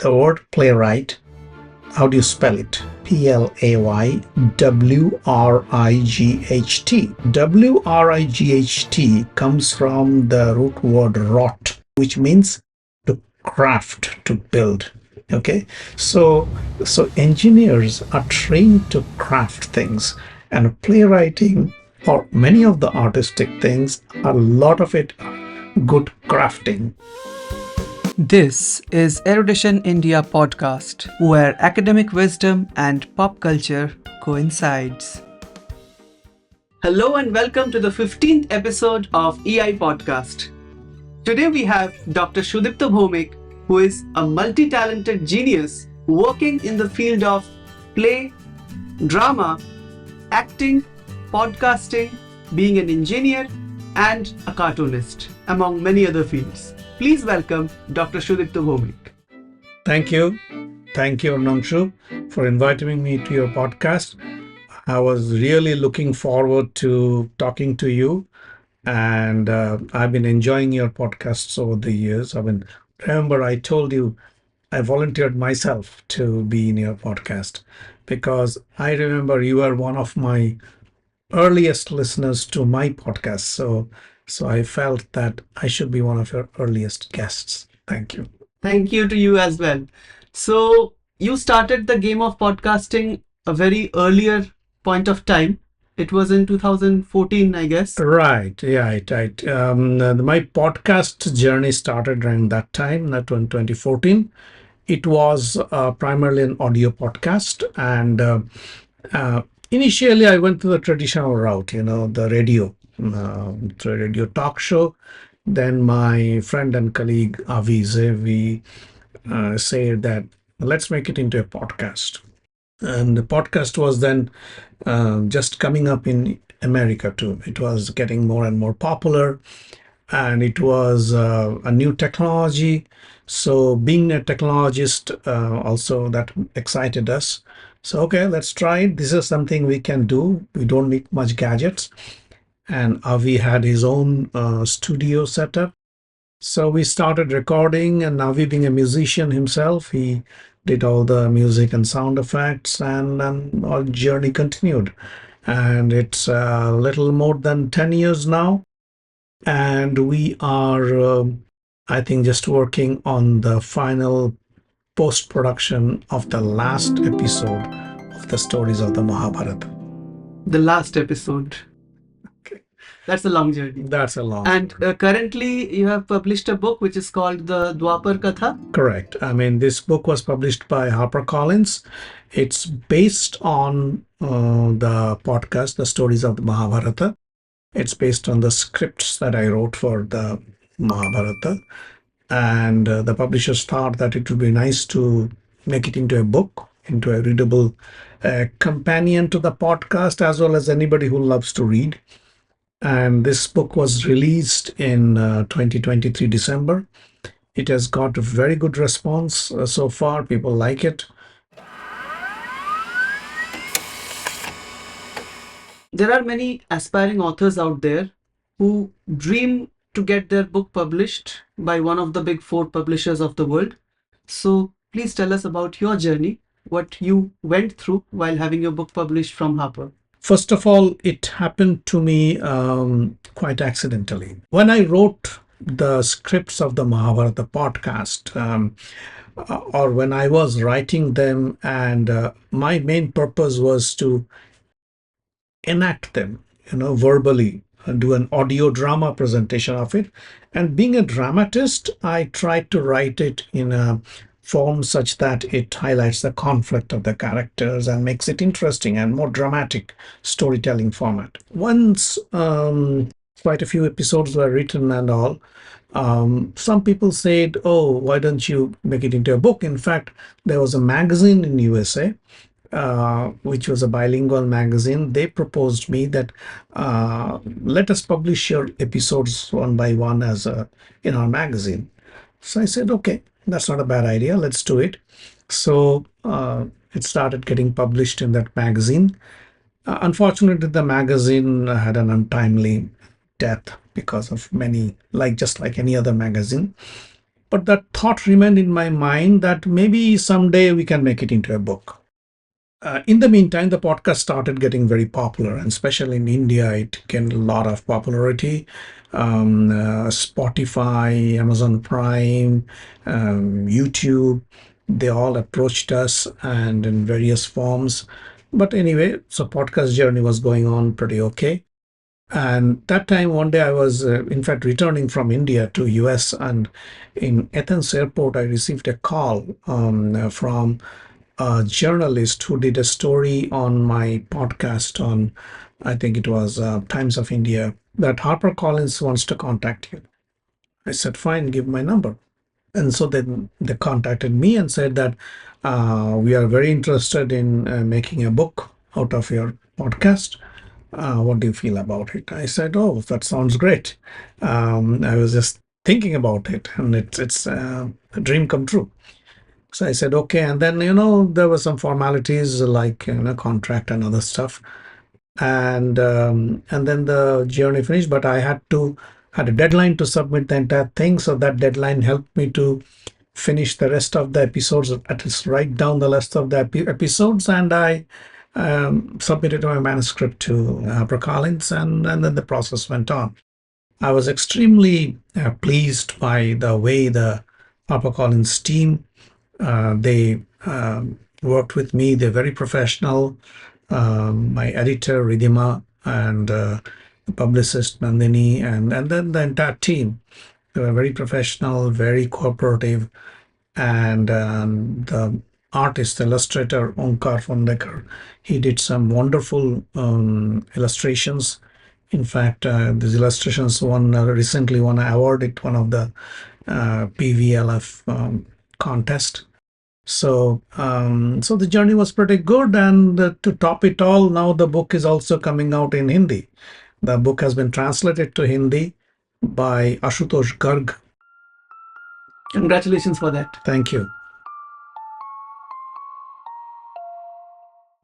The word playwright, how do you spell it? Playwright. Wright comes from the root word rot, which means to craft, to build. Okay, so engineers are trained to craft things, and playwriting or many of the artistic things, a lot of it good crafting. This is Erudition India Podcast, where academic wisdom and pop culture coincides. Hello and welcome to the 15th episode of EI Podcast. Today we have Dr. Sudipta Bhawmik, who is a multi-talented genius working in the field of play, drama, acting, podcasting, being an engineer, and a cartoonist, among many other fields. Please welcome Dr. Sudipta Bhawmik. Thank you. Thank you, Nangshu, for inviting me to your podcast. I was really looking forward to talking to you, and I've been enjoying your podcasts over the years. Remember, I told you I volunteered myself to be in your podcast because I remember you are one of my earliest listeners to my podcast. So I felt that I should be one of your earliest guests. Thank you. Thank you to you as well. So, you started the game of podcasting a very earlier point of time. It was in 2014, I guess. Right. Yeah. Right. My podcast journey started around that time, that in 2014. It was primarily an audio podcast, and initially I went to the traditional route, the radio talk show. Then my friend and colleague Avize, we said that let's make it into a podcast. And the podcast was then just coming up in America too. It was getting more and more popular, and it was a new technology. So being a technologist, also that excited us. So okay, let's try it. This is something we can do. We don't need much gadgets. And Avi had his own studio setup. So we started recording, and Avi, being a musician himself, he did all the music and sound effects, and our journey continued. And it's a little more than 10 years now. And we are, I think, just working on the final post-production of the last episode of the Stories of the Mahabharata. The last episode. Okay. That's a long journey. That's a long And journey. currently, you have published a book which is called the Dwapar Katha. Correct. I mean, this book was published by Harper. It's based on the podcast, The Stories of the Mahabharata. It's based on the scripts that I wrote for the Mahabharata. And the publishers thought that it would be nice to make it into a book, into a readable companion to the podcast, as well as anybody who loves to read. And this book was released in 2023 December. It has got a very good response so far. People like it. There are many aspiring authors out there who dream to get their book published by one of the big four publishers of the world. So please tell us about your journey, what you went through while having your book published from Harper. First of all, it happened to me quite accidentally. When I wrote the scripts of the Mahabharata podcast, or when I was writing them, and my main purpose was to enact them, verbally, and do an audio drama presentation of it. And being a dramatist, I tried to write it in a form such that it highlights the conflict of the characters and makes it interesting and more dramatic storytelling format. Once quite a few episodes were written and all, some people said, oh, why don't you make it into a book? In fact, there was a magazine in USA, which was a bilingual magazine. They proposed me that let us publish your episodes one by one in our magazine. So I said, okay, that's not a bad idea. Let's do it. So it started getting published in that magazine. Unfortunately, the magazine had an untimely death because of many, just like any other magazine. but that thought remained in my mind that maybe someday we can make it into a book. In the meantime, the podcast started getting very popular, and especially in India, it gained a lot of popularity. Spotify, Amazon Prime, YouTube, they all approached us and in various forms. But anyway, so podcast journey was going on pretty okay. And that time, one day, I was, in fact, returning from India to US, and in Athens airport, I received a call from a journalist who did a story on my podcast on, I think it was Times of India, that Harper Collins wants to contact you. I said, fine, give my number. And so then they contacted me and said that we are very interested in making a book out of your podcast. What do you feel about it? I said, oh, that sounds great. I was just thinking about it, and it's a dream come true. So I said, okay. And then, there were some formalities like, contract and other stuff. And then the journey finished, but I had a deadline to submit the entire thing. So that deadline helped me to finish the rest of the episodes, at least write down the rest of the episodes. And I submitted my manuscript to HarperCollins, and then the process went on. I was extremely pleased by the way the HarperCollins team they worked with me. They're very professional. My editor Ridhima and the publicist Nandini, and then the entire team. They were very professional, very cooperative, and the artist, illustrator Onkar Fondecker, he did some wonderful illustrations. In fact, these illustrations recently won an award at one of the PVLF contest. So the journey was pretty good, and to top it all, now the book is also coming out in Hindi. The book has been translated to Hindi by Ashutosh Garg. Congratulations for that. Thank you.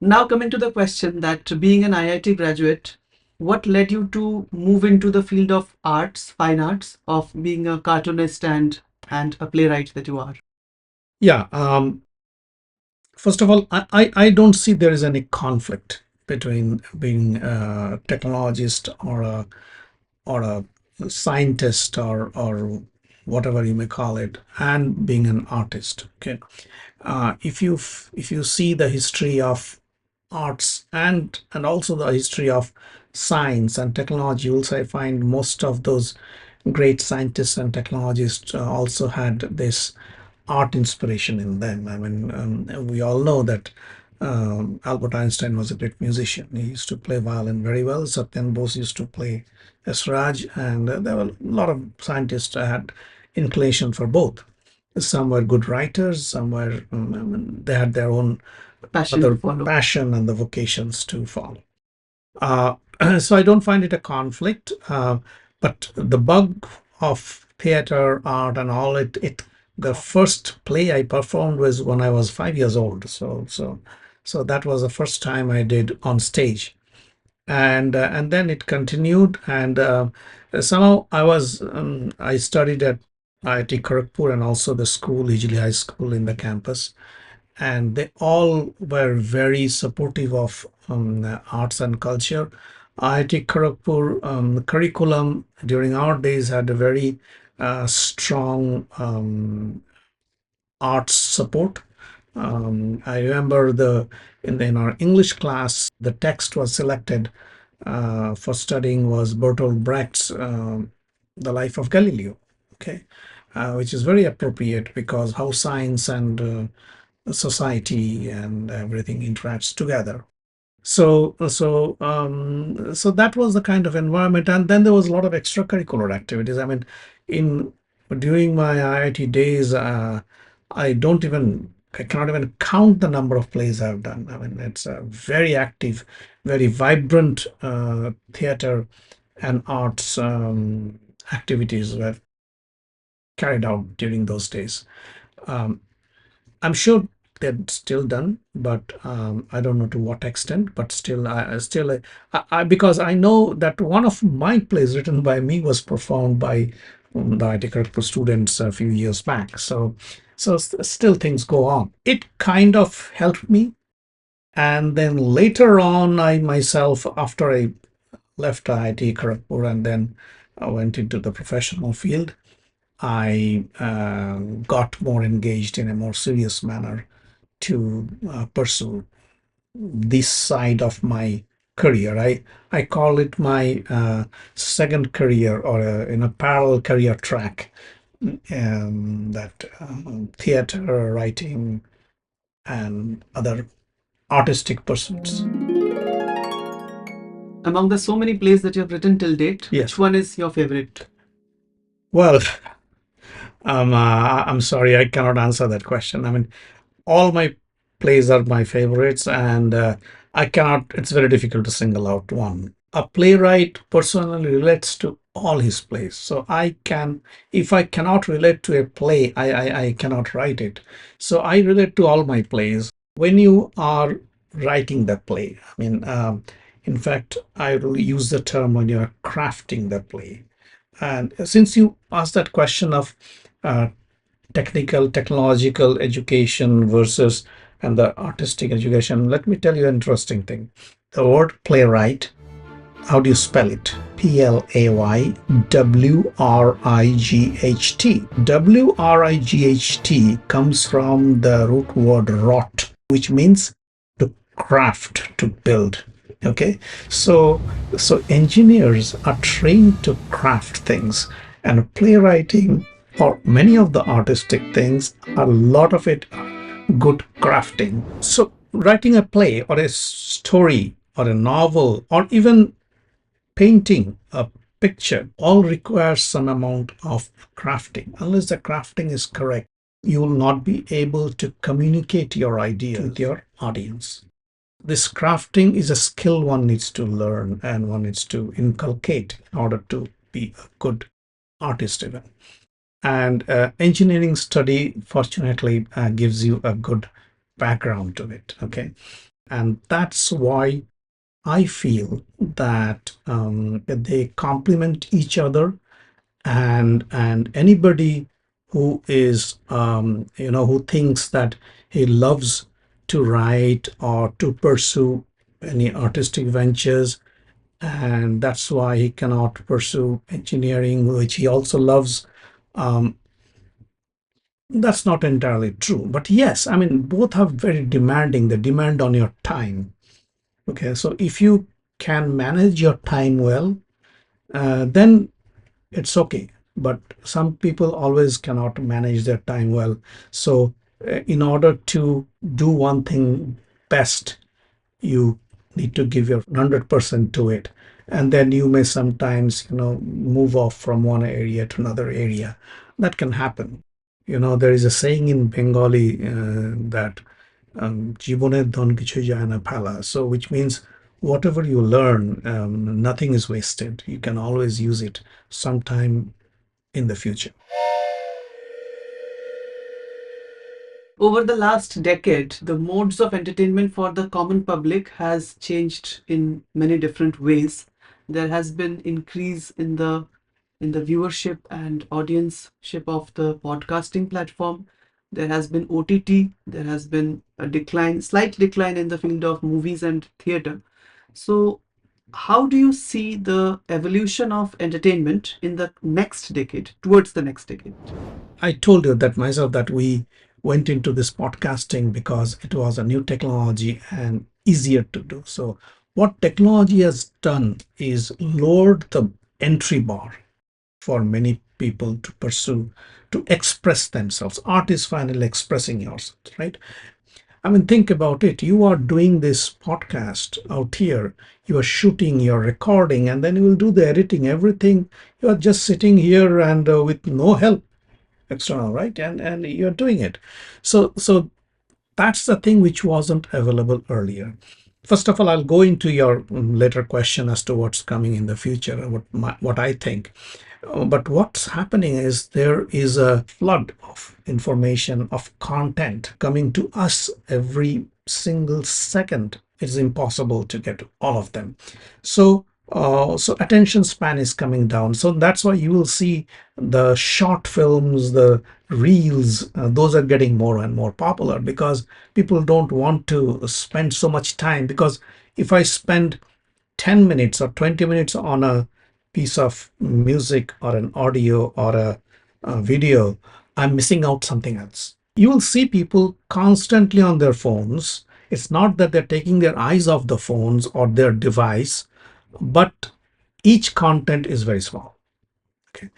Now, coming to the question that being an IIT graduate, what led you to move into the field of arts, fine arts, of being a cartoonist and a playwright that you are? Yeah. First of all, I don't see there is any conflict between being a technologist or a scientist or whatever you may call it, and being an artist. Okay, if you see the history of arts and also the history of science and technology, you also find most of those great scientists and technologists also had this art inspiration in them. I mean, we all know that Albert Einstein was a great musician. He used to play violin very well. Satyan Bose used to play esraj, and there were a lot of scientists that had inclination for both. Some were good writers, some were, they had their own Passion other to follow. passion and the vocations to follow. Uh, so I don't find it a conflict, but the bug of theater, art, and all the first play I performed was when I was 5 years old. So that was the first time I did on stage, and then it continued, and somehow I studied at IIT Kharagpur and also the school, Ijli High School in the campus, and they all were very supportive of arts and culture. IIT Kharagpur curriculum during our days had a very strong arts support. I remember in our English class, the text was selected for studying was Bertolt Brecht's The Life of Galileo. Okay, which is very appropriate because how science and society and everything interacts together. So that was the kind of environment, and then there was a lot of extracurricular activities. I mean, in during my IIT days, I cannot even count the number of plays I've done. I mean, it's a very active, very vibrant theater and arts activities were carried out during those days. Um, I'm sure they're still done, but I don't know to what extent. But still, because I know that one of my plays written by me was performed by the IT Kharagpur students a few years back. Still things go on. It kind of helped me. And then later on, I myself, after I left IIT Kharagpur and then I went into the professional field, I got more engaged in a more serious manner to pursue this side of my career. I call it my second career, or in a parallel career track, that theater, writing, and other artistic pursuits. Among the so many plays that you have written till date, Yes. which one is your favorite? Well, I'm sorry, I cannot answer that question. I mean, all my plays are my favorites, and I cannot, it's very difficult to single out one. A playwright personally relates to all his plays. So if I cannot relate to a play, I cannot write it. So I relate to all my plays. When you are writing the play, I mean, in fact, I really use the term when you are crafting the play. And since you asked that question of uh, technological education versus and the artistic education, let me tell you an interesting thing. The word playwright, how do you spell it? Playwright. Wright comes from the root word rot, which means to craft, to build. Okay, so engineers are trained to craft things, and playwriting, or many of the artistic things, a lot of it good crafting. So writing a play or a story or a novel or even painting a picture all requires some amount of crafting. Unless the crafting is correct, you will not be able to communicate your ideas with your audience. This crafting is a skill one needs to learn and one needs to inculcate in order to be a good artist even. And engineering study, fortunately, gives you a good background to it. Okay. And that's why I feel that they complement each other, and anybody who is who thinks that he loves to write or to pursue any artistic ventures, and that's why he cannot pursue engineering, which he also loves. Um, that's not entirely true, but yes, I mean, both are very demanding. They demand on your time. Okay, so if you can manage your time well, then it's okay. But some people always cannot manage their time well. So, in order to do one thing best, you need to give your 100% to it. And then you may sometimes, move off from one area to another area. That can happen. There is a saying in Bengali that জীবনের ধন কিছু যায় না ফেলা. So which means whatever you learn, nothing is wasted. You can always use it sometime in the future. Over the last decade, the modes of entertainment for the common public has changed in many different ways. There has been increase in the viewership and audienceship of the podcasting platform. There has been OTT. There has been a decline, slight decline in the field of movies and theater. So, how do you see the evolution of entertainment in the next decade, towards the next decade? I told you that myself that we went into this podcasting because it was a new technology and easier to do. So, what technology has done is lowered the entry bar for many people to pursue, to express themselves. Art is finally expressing yourself, right? I mean, think about it. You are doing this podcast out here, you are shooting, you're recording, and then you will do the editing, everything. You are just sitting here and with no help external, right? And you're doing it. So that's the thing which wasn't available earlier. First of all, I'll go into your later question as to what's coming in the future, what I think. But what's happening is there is a flood of information, of content coming to us every single second. It's impossible to get all of them. So So attention span is coming down. So that's why you will see the short films, the reels, those are getting more and more popular because people don't want to spend so much time. Because if I spend 10 minutes or 20 minutes on a piece of music or an audio or a video, I'm missing out something else. You will see people constantly on their phones. It's not that they're taking their eyes off the phones or their device, but each content is very small. Okay.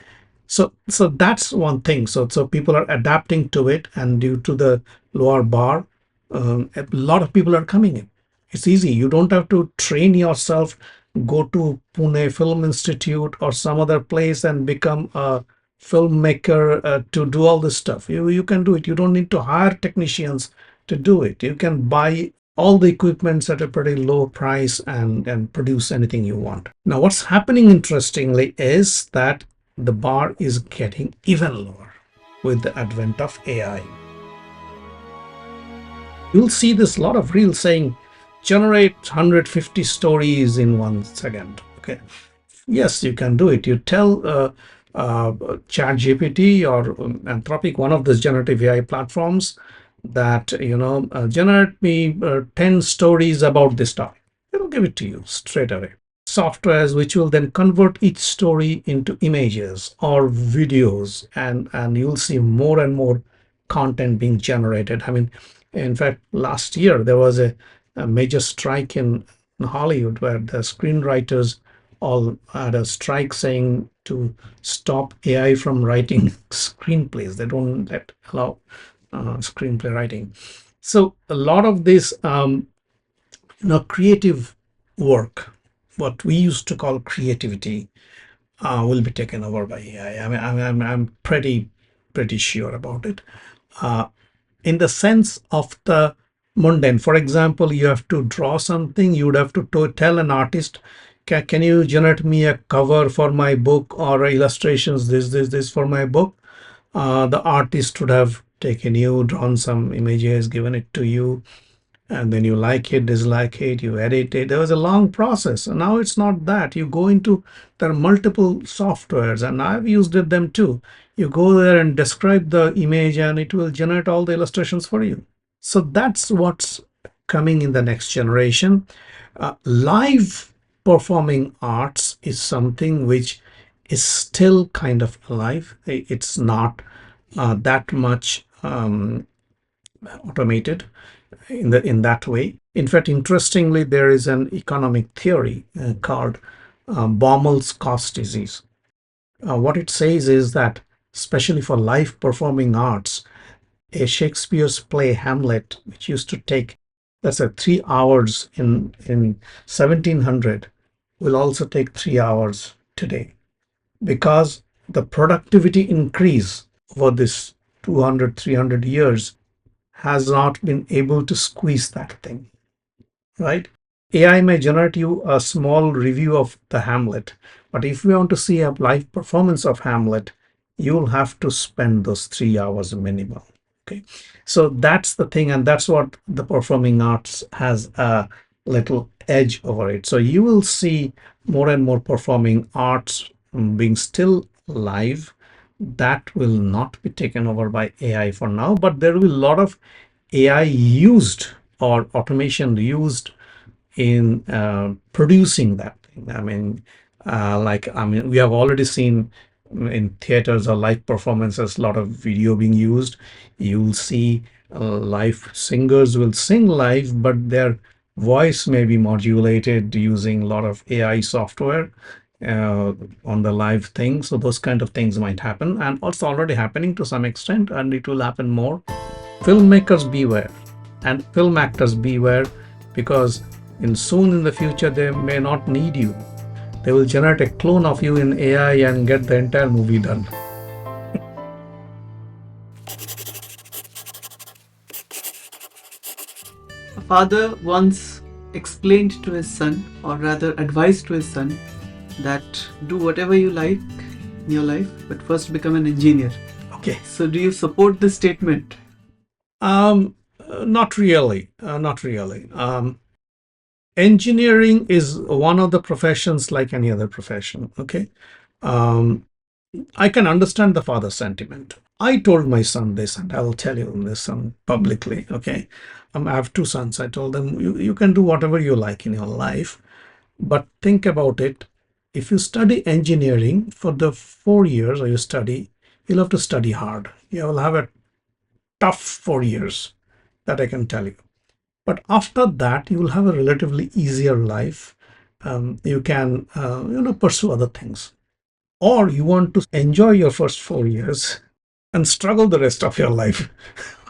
So that's one thing. So people are adapting to it, and due to the lower bar, a lot of people are coming in. It's easy. You don't have to train yourself, go to Pune Film Institute or some other place and become a filmmaker to do all this stuff. You can do it. You don't need to hire technicians to do it. You can buy all the equipments at a pretty low price and produce anything you want. Now, what's happening interestingly is that the bar is getting even lower with the advent of AI. You'll see this lot of reels saying generate 150 stories in 1 second. Okay. Yes, you can do it. You tell ChatGPT or Anthropic, one of those generative AI platforms, that generate me 10 stories about this topic. It'll give it to you straight away. Softwares which will then convert each story into images or videos, and you'll see more and more content being generated. I mean, in fact, last year there was a major strike in Hollywood where the screenwriters all had a strike saying to stop AI from writing screenplays. They don't allow screenplay writing. So a lot of this creative work, what we used to call creativity, will be taken over by AI. I mean, I'm pretty sure about it. In the sense of the mundane. For example, you have to draw something, you would have to tell an artist, can you generate me a cover for my book or illustrations, this for my book? The artist would have taken you, drawn some images, given it to you, and then you like it, dislike it, you edit it. There was a long process. And now it's not that. You go into, there are multiple softwares, and I've used them too. You go there and describe the image, and it will generate all the illustrations for you. So that's what's coming in the next generation. Live performing arts is something which is still kind of alive. It's not that much automated in that way. In fact, interestingly, there is an economic theory called Baumel's cost disease. What it says is that, especially for live performing arts, a Shakespeare's play Hamlet, which used to take, that's a 3 hours in 1700, will also take 3 hours today, because the productivity increase over this 200, 300 years has not been able to squeeze that thing, right? AI may generate you a small review of the Hamlet, but if you want to see a live performance of Hamlet, you'll have to spend those 3 hours minimum. Okay, so that's the thing, and that's what the performing arts has a little edge over it. So you will see more and more performing arts being still live. That will not be taken over by AI for now, but there will be a lot of AI used or automation used in producing that thing. We have already seen in theaters or live performances a lot of video being used. You'll see live singers will sing live, but their voice may be modulated using a lot of AI software on the live thing. So those kind of things might happen, and also already happening to some extent, and it will happen more. Filmmakers beware, and film actors beware, because soon in the future they may not need you. They will generate a clone of you in AI and get the entire movie done. A father once explained to his son, or rather advised to his son, that do whatever you like in your life, but first become an engineer. Okay. So do you support this statement? Not really. Not really. engineering is one of the professions like any other profession. Okay. Um, I can understand the father's sentiment. I told my son this, and I will tell you this publicly. Okay. I have two sons. I told them, you can do whatever you like in your life, but think about it. If you study engineering for the 4 years, or you study, you'll have to study hard. You will have a tough 4 years, that I can tell you. But after that, you will have a relatively easier life. You can, pursue other things. Or you want to enjoy your first 4 years and struggle the rest of your life.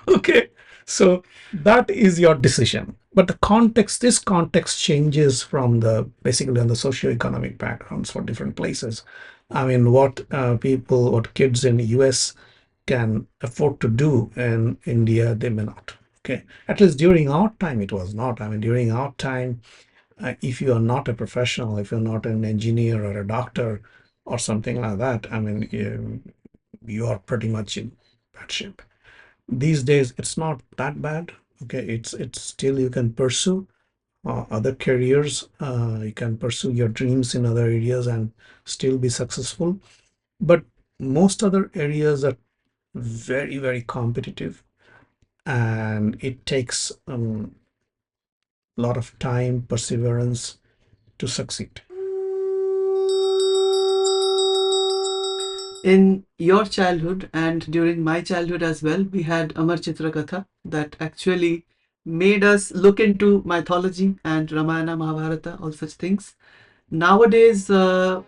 Okay. So that is your decision. But this context changes from the basically on the socioeconomic backgrounds for different places. I mean, what kids in the US can afford to do in India, they may not. Okay. At least during our time, it was not. I mean, during our time, if you are not a professional, if you're not an engineer or a doctor or something like that, I mean, you are pretty much in bad shape. These days, it's not that bad. Okay, it's still you can pursue other careers. You can pursue your dreams in other areas and still be successful. But most other areas are very, very competitive, and it takes a lot of time, perseverance to succeed. In your childhood and during my childhood as well, we had Amar Chitra Katha that actually made us look into mythology and Ramayana, Mahabharata, all such things. Nowadays, Amar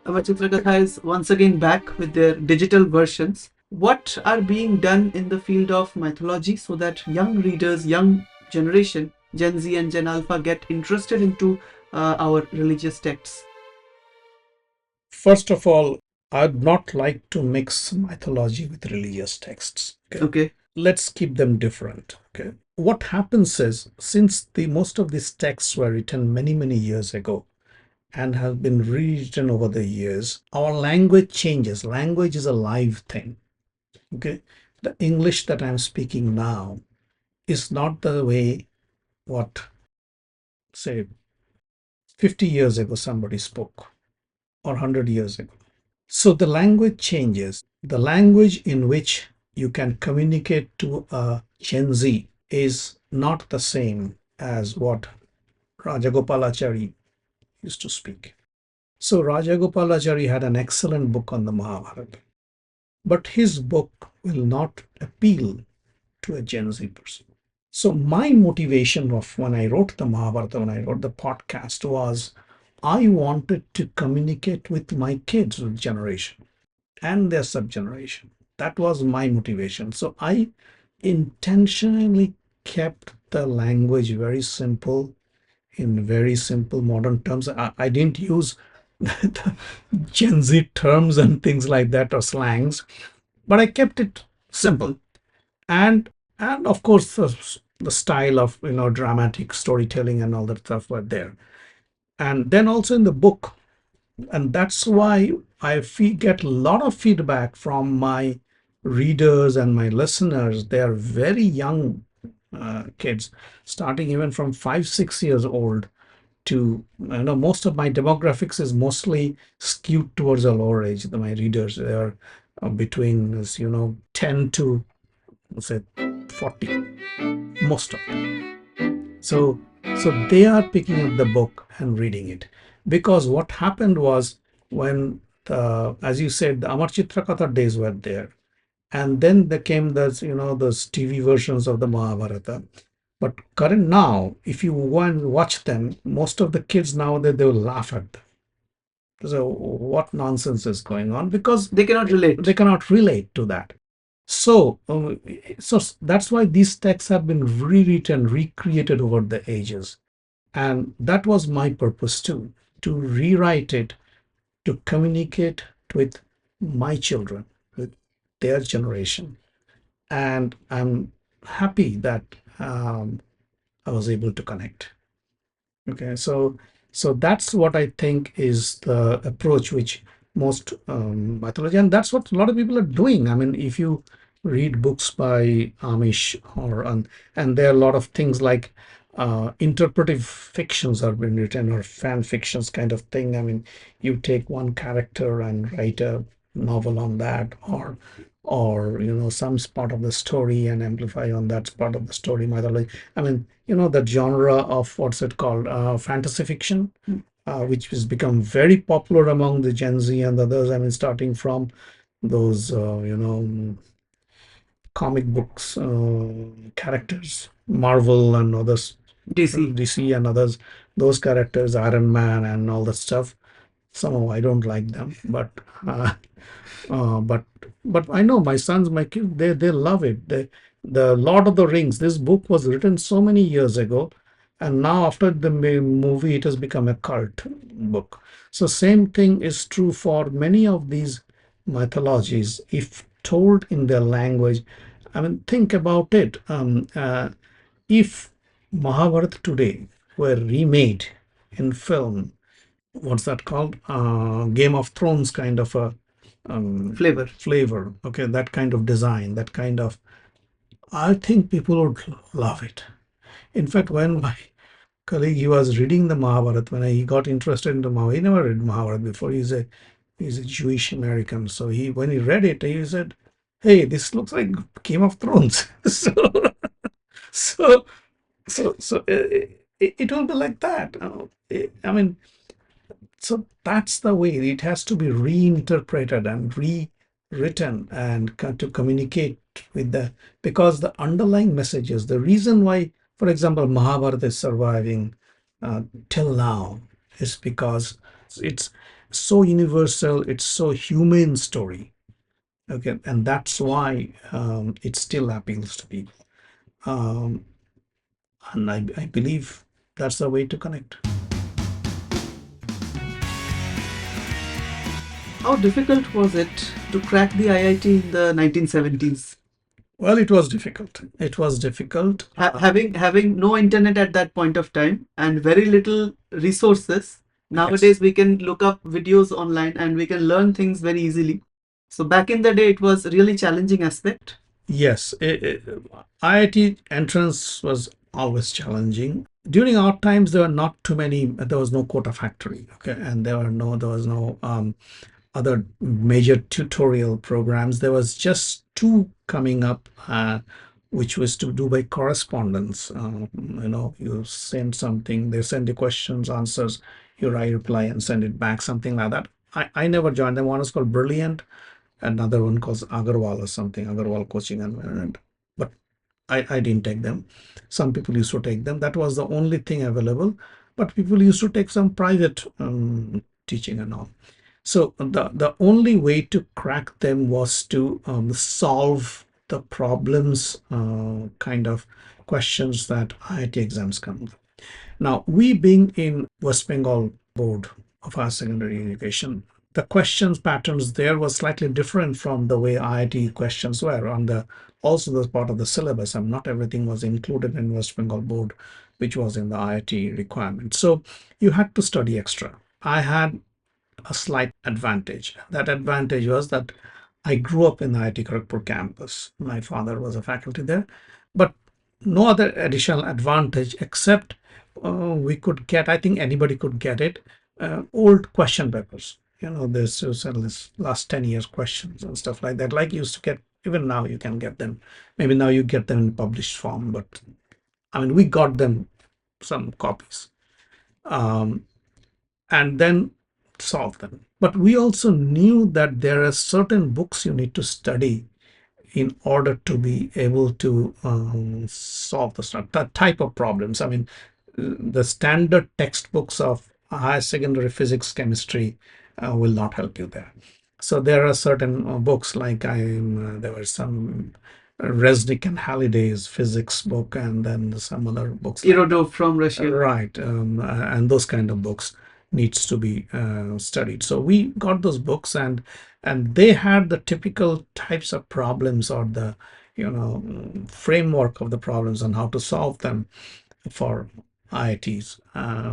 Chitra Katha is once again back with their digital versions. What are being done in the field of mythology so that young readers, young generation, Gen Z and Gen Alpha, get interested into our religious texts? First of all, I'd not like to mix mythology with religious texts. Okay. Okay. Let's keep them different. Okay. What happens is, since the most of these texts were written many, many years ago and have been rewritten over the years, our language changes. Language is a live thing. Okay. The English that I'm speaking now is not the way what, say, 50 years ago somebody spoke, or 100 years ago. So the language changes. The language in which you can communicate to a Gen Z is not the same as what Rajagopalachari used to speak. So Rajagopalachari had an excellent book on the Mahabharata, but his book will not appeal to a Gen Z person. So my motivation of when I wrote the Mahabharata, when I wrote the podcast, was I wanted to communicate with my kids' generation and their subgeneration. That was my motivation. So I intentionally kept the language very simple, in very simple modern terms. I didn't use the Gen Z terms and things like that or slangs, but I kept it simple. And of course the style of dramatic storytelling and all that stuff were there. And then also in the book, and that's why get a lot of feedback from my readers and my listeners. They are very young kids, starting even from 5 6 years old to most of my demographics is mostly skewed towards a lower age. My readers, they are between 10 to say 40, most of them. So they are picking up the book and reading it, because what happened was, when as you said, the Amar Chitra Katha days were there, and then there came those TV versions of the Mahabharata. But current now, if you go and watch them, most of the kids now, they will laugh at them. So what nonsense is going on? Because They cannot relate. they cannot relate to that. So that's why these texts have been rewritten, recreated over the ages. And that was my purpose too, to rewrite it, to communicate with my children, with their generation. And I'm happy that I was able to connect. Okay, so that's what I think is the approach which most mythology, and that's what a lot of people are doing. I mean, if you read books by Amish, and there are a lot of things like interpretive fictions are being written or fan fictions kind of thing. I mean, you take one character and write a novel on that, or some part of the story and amplify on that part of the story mythology. I mean, the genre of what's it called, fantasy fiction, which has become very popular among the Gen Z and others. I mean, starting from those comic books characters, Marvel and others, DC. DC and others, those characters, Iron Man and all that stuff. Somehow I don't like them, uh, uh, but but I know my sons, my kids, they love it. The Lord of the Rings. This book was written so many years ago, and now after the movie, it has become a cult book. So same thing is true for many of these mythologies. If told in their language, I mean, think about it. If Mahabharata today were remade in film, what's that called? Game of Thrones kind of a Flavor. flavor. Okay, that kind of design, that kind of. I think people would love it. In fact, when my colleague he was reading the Mahabharata, when he got interested in the Mahabharata, he never read Mahabharata before. He's a Jewish American, so he when he read it, he said, "Hey, this looks like Game of Thrones." so so it will be like that. I mean, so that's the way it has to be reinterpreted and rewritten and to communicate with the, because the underlying messages, the reason why, for example, Mahabharata is surviving till now is because it's so universal, it's so human story. Okay, and that's why it still appeals to people. Um, and I believe that's the way to connect. How difficult was it to crack the IIT in the 1970s? Well, it was difficult. It was difficult. Having no internet at that point of time and very little resources. Nowadays, Yes. we can look up videos online and we can learn things very easily. So back in the day, it was really challenging aspect. Yes, IIT entrance was always challenging. During our times, there were not too many. There was no quota factory, okay, and there was no other major tutorial programs. There was just two coming up, which was to do by correspondence. You send something, they send you questions, answers, you write reply and send it back, something like that. I never joined them. One is called Brilliant, another one calls Agarwal or something, Agarwal Coaching and but I didn't take them. Some people used to take them. That was the only thing available. But people used to take some private teaching and all. So the only way to crack them was to solve the problems, kind of questions that IIT exams come. Now, we being in West Bengal Board of Higher Secondary Education, the questions patterns there was slightly different from the way IIT questions were on the also the part of the syllabus. And not everything was included in West Bengal Board, which was in the IIT requirement. So you had to study extra. I had a slight advantage. That advantage was that I grew up in the IIT Kharagpur campus. My father was a faculty there, but no other additional advantage except we could get, I think anybody could get it, old question papers. This last 10 years questions and stuff like that. Like you used to get, even now you can get them. Maybe now you get them in published form, but I mean, we got them, some copies. Um, and then solve them. But we also knew that there are certain books you need to study in order to be able to solve that type of problems. I mean, the standard textbooks of higher secondary physics, chemistry will not help you there. So there are certain books like there were some Resnick and Halliday's physics book, and then some other books like Irodov from Russia. right, and those kind of books needs to be studied. So we got those books, and they had the typical types of problems, or the framework of the problems and how to solve them for IITs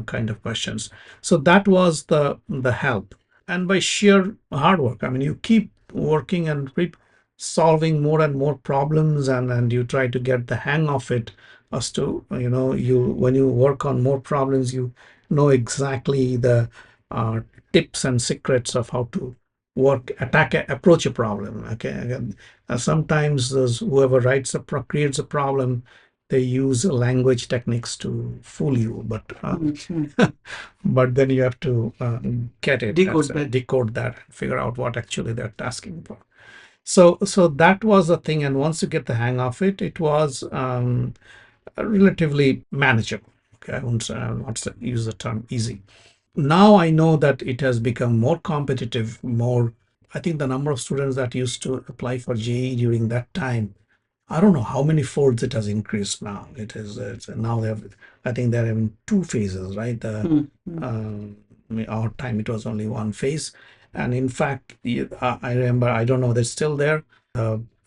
kind of questions. So that was the help, and by sheer hard work. I mean, you keep working and keep solving more and more problems, and you try to get the hang of it, as to, you when you work on more problems, you know exactly the uh, tips and secrets of how to approach a problem. Okay, again, sometimes those whoever creates a problem, they use language techniques to fool you, but but then you have to get it, decode that, and figure out what actually they're asking for. So that was the thing, and once you get the hang of it, it was relatively manageable. Okay, I will not use the term easy. Now I know that it has become more competitive, more. I think the number of students that used to apply for JEE during that time, I don't know how many folds it has increased now. It's now they have, I think they're in two phases, right? Our time it was only one phase, and in fact, I remember, I don't know, they're still there.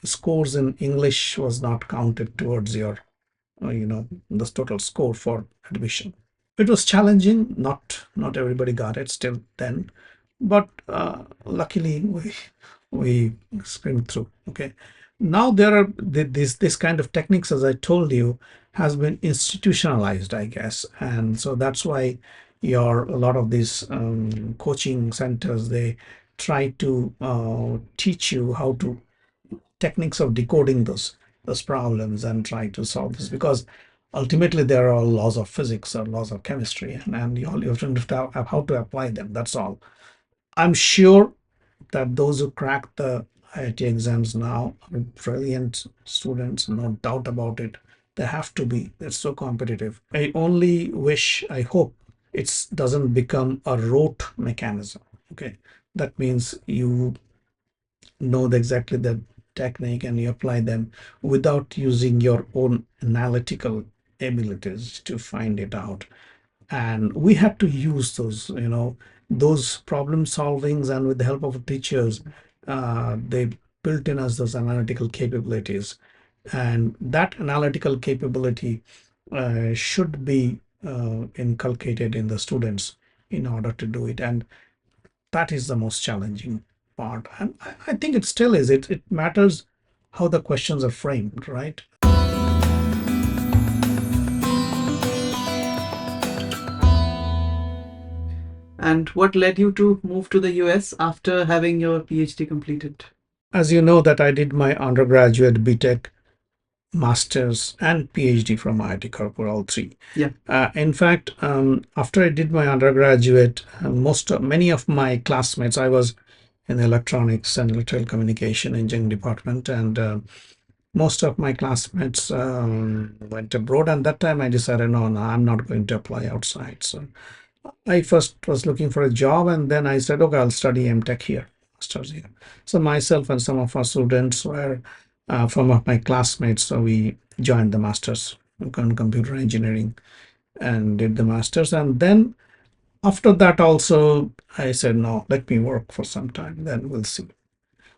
Scores in English was not counted towards your, the total score for admission. It was challenging. Not everybody got it still then, but luckily we screamed through. Okay, now there are this kind of techniques, as I told you, has been institutionalized, I guess, and so that's why a lot of these coaching centers, they try to teach you how to techniques of decoding those problems and try to solve this, because ultimately there are all laws of physics or laws of chemistry, and you have to understand how to apply them. That's all. I'm sure that those who crack the IIT exams now are brilliant students, no doubt about it. They have to be. It's so competitive. I only wish, I hope it doesn't become a rote mechanism. Okay, that means you know exactly the technique and you apply them without using your own analytical abilities to find it out. And we had to use those problem solvings, and with the help of teachers, they built in us those analytical capabilities, and that analytical capability should be inculcated in the students in order to do it. And that is the most challenging part, and I think it still is. It matters how the questions are framed, right? And what led you to move to the US after having your PhD completed? As you know, that I did my undergraduate, BTech, master's, and PhD from IIT Kharagpur, all three. Yeah. In fact, after I did my undergraduate, many of my classmates, I was in electronics and electrical communication engineering department, and most of my classmates went abroad. And that time I decided, no, no, I'm not going to apply outside. So I first was looking for a job, and then I said, okay, I'll study MTech here, masters here. So myself and some of our students were from my classmates, so we joined the masters in computer engineering and did the masters. And then after that also, I said, no, let me work for some time, then we'll see.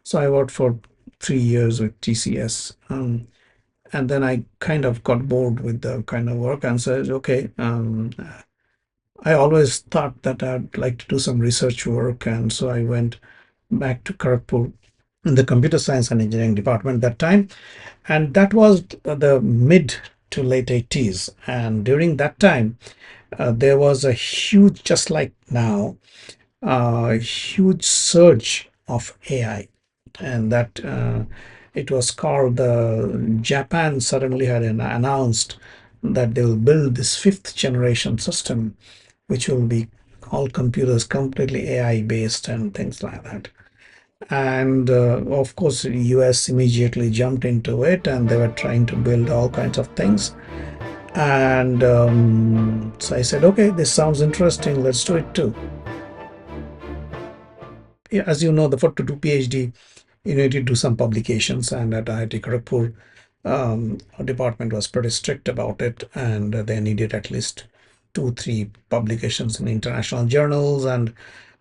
So I worked for 3 years with TCS. And then I kind of got bored with the kind of work and said, okay, I always thought that I'd like to do some research work. And so I went back to Kharagpur in the computer science and engineering department that time. And that was the mid to late 80s. And during that time, there was a huge, just like now, a huge surge of AI. And that it was called Japan suddenly had announced that they will build this fifth generation system, which will be all computers completely AI based and things like that. And of course, the US immediately jumped into it, and they were trying to build all kinds of things. And so I said, okay, this sounds interesting, let's do it too. Yeah, as you know, to do PhD, you need to do some publications, and at IIT Kharagpur, our department was pretty strict about it, and they needed at least 2, 3 publications in international journals and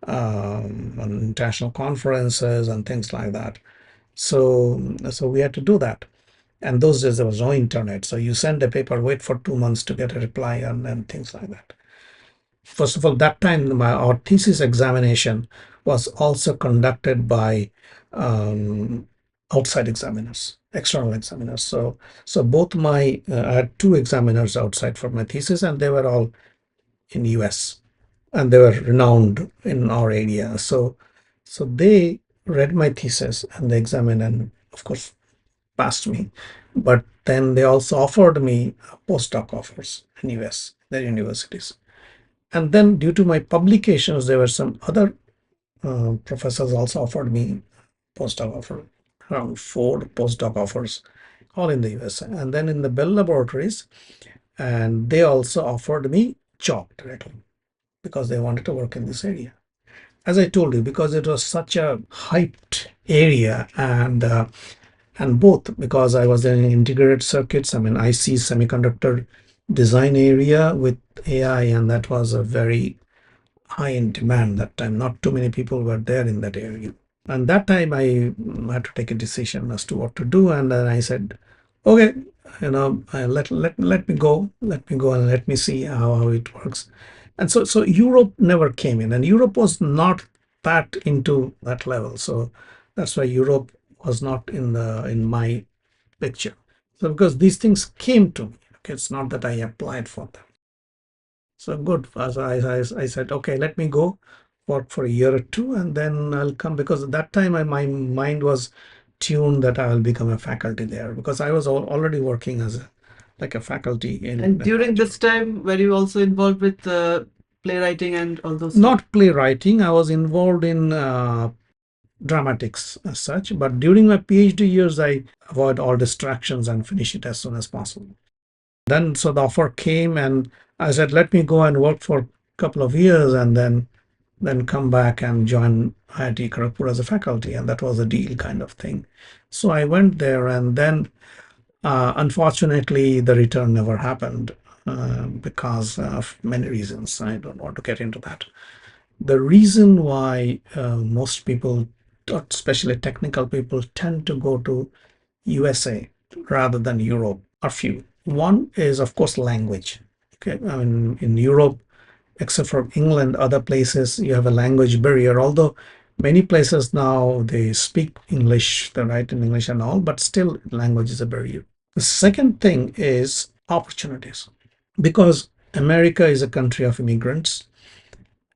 on international conferences and things like that. So we had to do that. And those days there was no internet, so you send a paper, wait for 2 months to get a reply, and things like that. First of all, that time our thesis examination was also conducted by outside examiners. external examiners. So both my I had two examiners outside for my thesis, and they were all in US, and they were renowned in our area. So they read my thesis and they examined, and of course passed me. But then they also offered me postdoc offers in US, their universities. And then due to my publications, there were some other professors also offered me postdoc offer, around four postdoc offers, all in the US. And then in the Bell Laboratories, and they also offered me job directly because they wanted to work in this area. As I told you, because it was such a hyped area, and both because I was in integrated circuits, I mean IC semiconductor design area with AI, and that was a very high in demand that time. Not too many people were there in that area. And that time I had to take a decision as to what to do. And then I said, okay, let me go, and let me see how it works. And so Europe never came in, and Europe was not that into that level. So that's why Europe was not in my picture. So because these things came to me, okay, it's not that I applied for them. So good. So I said, okay, let me go work for a year or two, and then I'll come, because at that time my mind was tuned that I will become a faculty there, because I was already working as like a faculty in. And during this time, were you also involved with playwriting and all those? Not playwriting. I was involved in dramatics as such, but during my PhD years, I avoid all distractions and finish it as soon as possible. Then, so the offer came, and I said, let me go and work for a couple of years, and then come back and join IIT Kharagpur as a faculty, and that was a deal kind of thing. So I went there, and then unfortunately, the return never happened because of many reasons. I don't want to get into that. The reason why most people, especially technical people, tend to go to USA rather than Europe are few. One is, of course, language. Okay, I mean, in Europe, except for England, other places, you have a language barrier. Although many places now they speak English, they write in English and all, but still, language is a barrier. The second thing is opportunities, because America is a country of immigrants,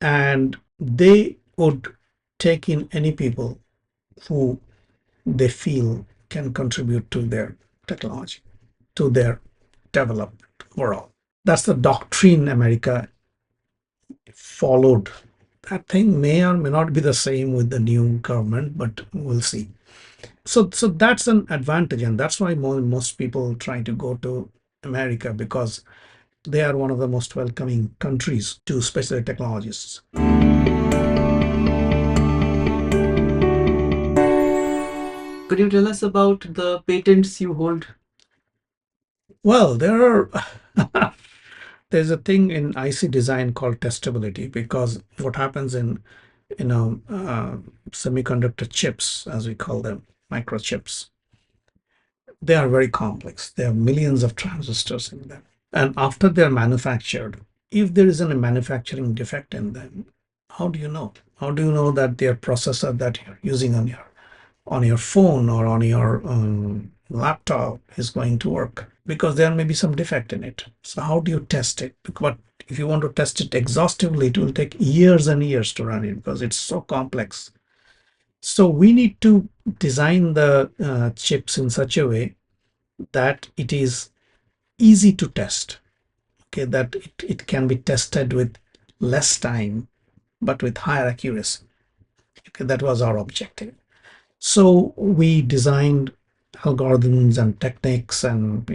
and they would take in any people who they feel can contribute to their technology, to their development overall. That's the doctrine America followed. That thing may or may not be the same with the new government, but we'll see. So that's an advantage, and that's why most people try to go to America, because they are one of the most welcoming countries to especially technologists. Could you tell us about the patents you hold? Well, there's a thing in IC design called testability, because what happens in semiconductor chips, as we call them, microchips, they are very complex. There are millions of transistors in them. And after they're manufactured, if there isn't a manufacturing defect in them, how do you know? How do you know that their processor that you're using on your phone or on your laptop is going to work? Because there may be some defect in it. So how do you test it? But if you want to test it exhaustively, it will take years and years to run it, because it's so complex. So we need to design the chips in such a way that it is easy to test. Okay, that it can be tested with less time, but with higher accuracy. Okay, that was our objective. So we designed algorithms and techniques and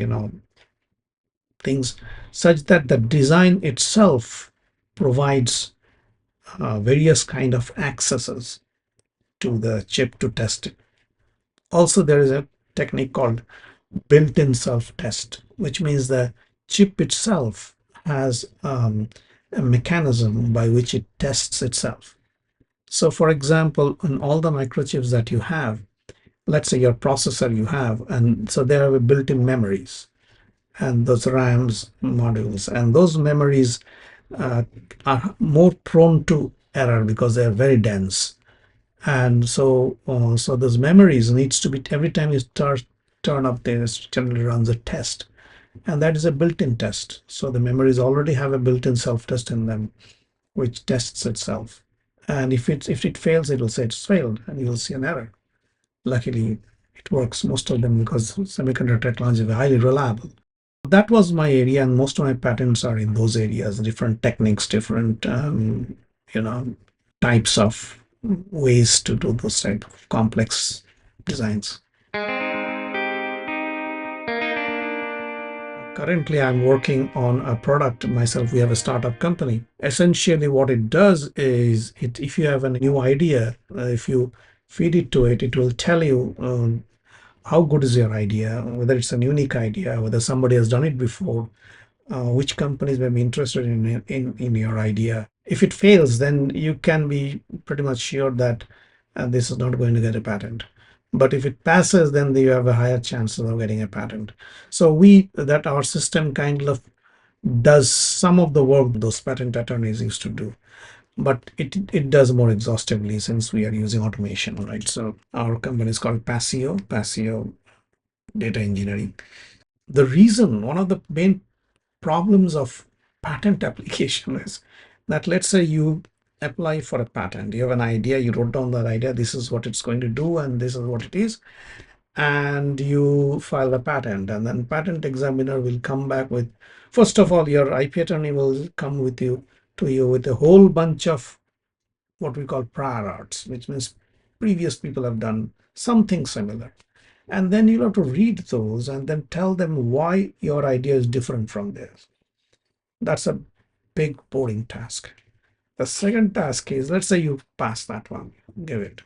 things such that the design itself provides various kind of accesses to the chip to test it. Also, there is a technique called built-in self-test, which means the chip itself has a mechanism by which it tests itself. So, for example, in all the microchips that you have, let's say your processor you have, and so there are built-in memories and those RAMs modules, and those memories are more prone to error because they are very dense. And so those memories needs to be, every time you start turn up there, it generally runs a test. And that is a built-in test. So the memories already have a built-in self-test in them, which tests itself. And if it fails, it will say it's failed, and you'll see an error. Luckily, it works most of them because semiconductor technology is highly reliable. That was my area, and most of my patents are in those areas. Different techniques, different you know types of ways to do those type of complex designs. Currently, I'm working on a product myself. We have a startup company. Essentially, what it does is, if you have a new idea, if you feed it to it, it will tell you how good is your idea, whether it's a unique idea, whether somebody has done it before, which companies may be interested in your idea. If it fails, then you can be pretty much sure that this is not going to get a patent. But if it passes, then you have a higher chances of getting a patent. So our system kind of does some of the work those patent attorneys used to do, but it does more exhaustively since we are using automation, right? So our company is called Passio Data Engineering. One of the main problems of patent application is that, let's say you apply for a patent, you have an idea, you wrote down that idea, this is what it's going to do and this is what it is, and you file a patent, and then patent examiner will come back with, first of all, your IP attorney will come to you with a whole bunch of what we call prior arts, which means previous people have done something similar. And then you'll have to read those and then tell them why your idea is different from theirs. That's a big boring task. The second task is, let's say you pass that one, give it.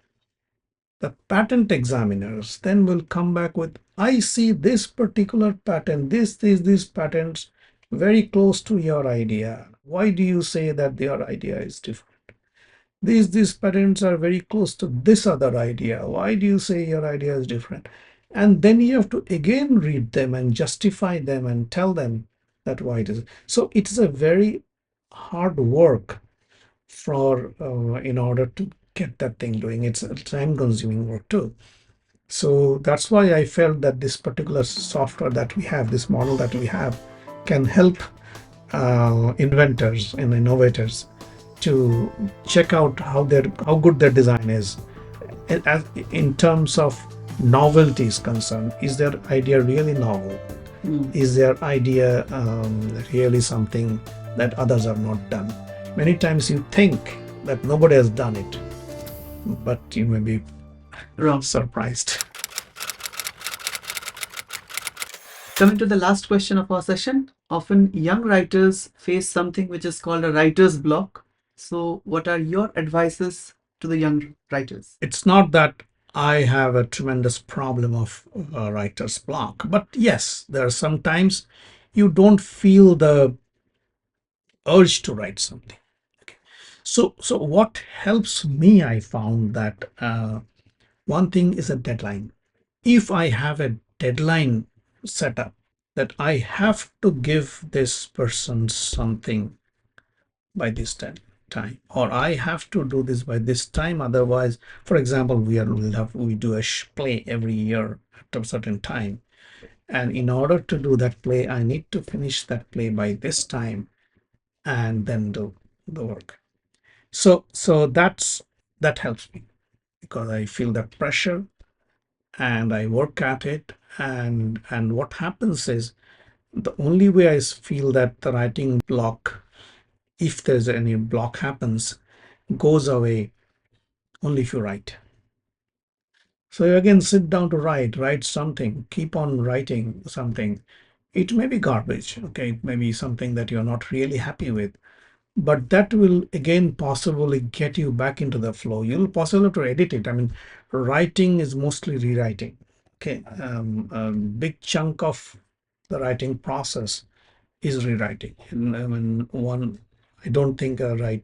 The patent examiners then will come back with, I see this particular patent, these patents very close to your idea. Why do you say that your idea is different? These patents are very close to this other idea. Why do you say your idea is different? And then you have to again read them and justify them and tell them that why it is. So it's a very hard work for in order to get that thing doing. It's a time-consuming work too. So that's why I felt that this particular software that we have, this model that we have, can help inventors and innovators to check out how good their design is. In terms of novelty is concerned, is their idea really novel? Is their idea really something that others have not done? Many times you think that nobody has done it, but you may be Wrong. surprised. Coming to the last question of our session, often young writers face something which is called a writer's block. So, what are your advices to the young writers? It's not that I have a tremendous problem of writer's block, but yes, there are sometimes you don't feel the urge to write something. Okay. So what helps me, I found that one thing is a deadline. If I have a deadline set up that I have to give this person something by this time, or I have to do this by this time, otherwise, for example, we do a play every year at a certain time, and in order to do that play, I need to finish that play by this time and then do the work. So that helps me because I feel that pressure and I work at it, and what happens is, the only way I feel that the writing block, if there's any block happens, goes away only if you write. So you again sit down to write something, keep on writing something. It may be garbage, okay, it may be something that you're not really happy with, but that will again possibly get you back into the flow. You'll possibly have to edit it. I mean, writing is mostly rewriting. Okay, a big chunk of the writing process is rewriting. And I mean, I don't think a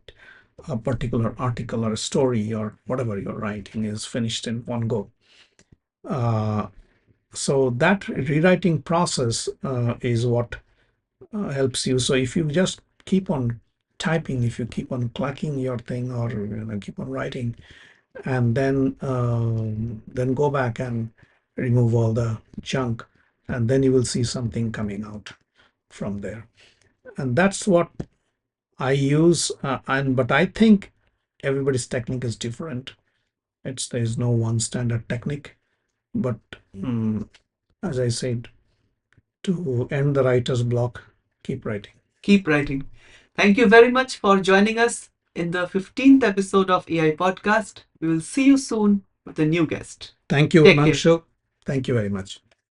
particular article or a story or whatever you're writing is finished in one go. So that rewriting process is what helps you. So if you just keep on typing, if you keep on clacking your thing, or keep on writing, and then go back and remove all the junk, and then you will see something coming out from there. And that's what I use. And but I think everybody's technique is different. There is no one standard technique. But as I said, to end the writer's block, keep writing. Keep writing. Thank you very much for joining us in the 15th episode of AI Podcast. We will see you soon with a new guest. Thank you, Take care. Manshu. Thank you very much.